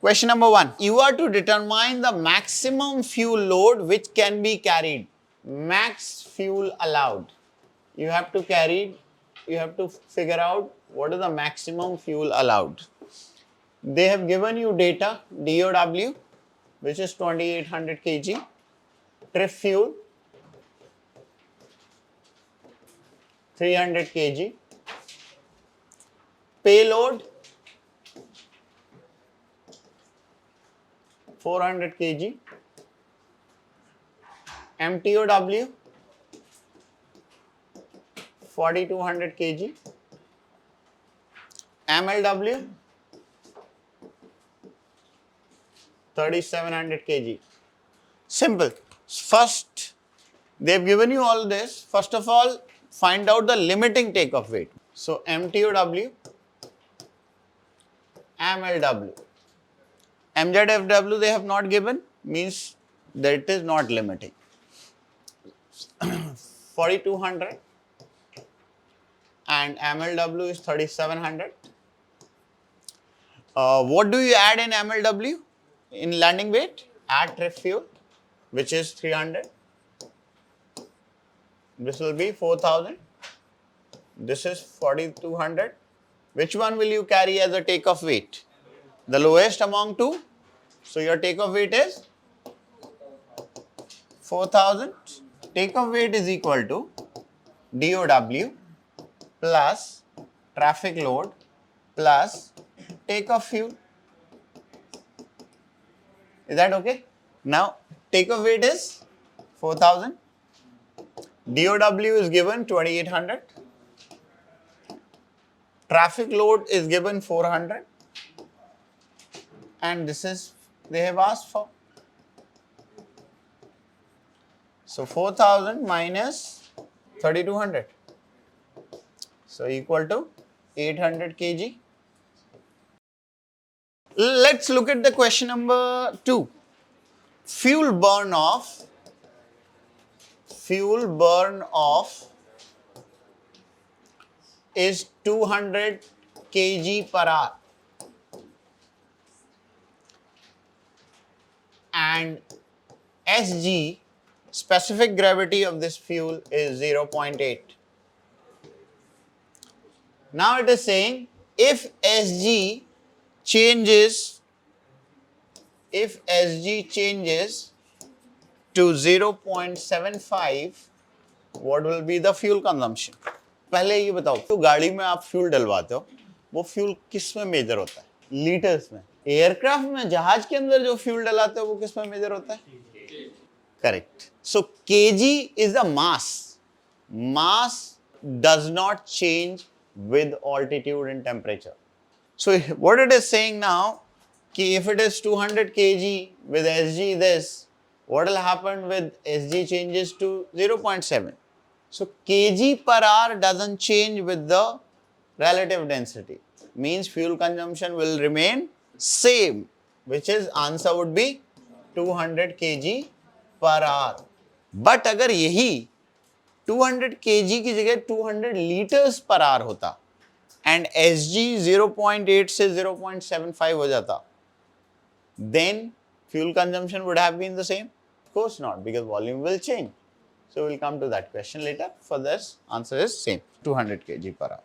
Question number 1. You are to determine the maximum fuel load which can be carried. Max fuel allowed. You have to figure out what is the maximum fuel allowed. They have given you data, DOW, which is 2800 kg, trip fuel, 300 kg, payload, 400 kg, MTOW, 4200 kg, MLW, 3700 kg. Simple. First, they've given you all this. First of all, find out the limiting takeoff weight. So, MTOW, MLW. MZFW they have not given, means that it is not limiting. 4200 and MLW is 3700. What do you add in MLW? In landing weight? Add trip fuel, which is 300. This will be 4000. This is 4200. Which one will you carry as a takeoff weight? The lowest among two. So your takeoff weight is 4000. Takeoff weight is equal to DOW plus traffic load plus takeoff fuel. Is that okay? Now takeoff weight is 4000. DOW is given 2800. Traffic load is given 400. And this is they have asked for. So 4000 minus 3200. So equal to 800 kg. Let's look at the question number 2. Fuel burn off is 200 kg per hour. And SG, specific gravity of this fuel, is 0.8. Now it is saying if SG changes to 0.75, what will be the fuel consumption? पहले ये बताओ, तो गाड़ी में आप fuel डलवाते हो, वो फ्यूल किस में मेजर होता है? लीटर्स में. एयरक्राफ्ट में, जहाज के अंदर जो फ्यूल डलाते हो वो किस में मेजर होता है? Correct. So KG is the mass. Mass does not change with altitude and temperature. So what it is saying now, कि if it is 200 kg with SG this, what will happen with SG changes to 0.7. So kg per hour doesn't change with the relative density. Means fuel consumption will remain same, which is answer would be 200 kg per hour. But अगर यही 200 kg की जगह 200 liters per hour होता and SG 0.8 से 0.75 हो जाता, then fuel consumption would have been the same? Of course not, because volume will change. So we'll come to that question later. For this, answer is same, 200 kg per hour.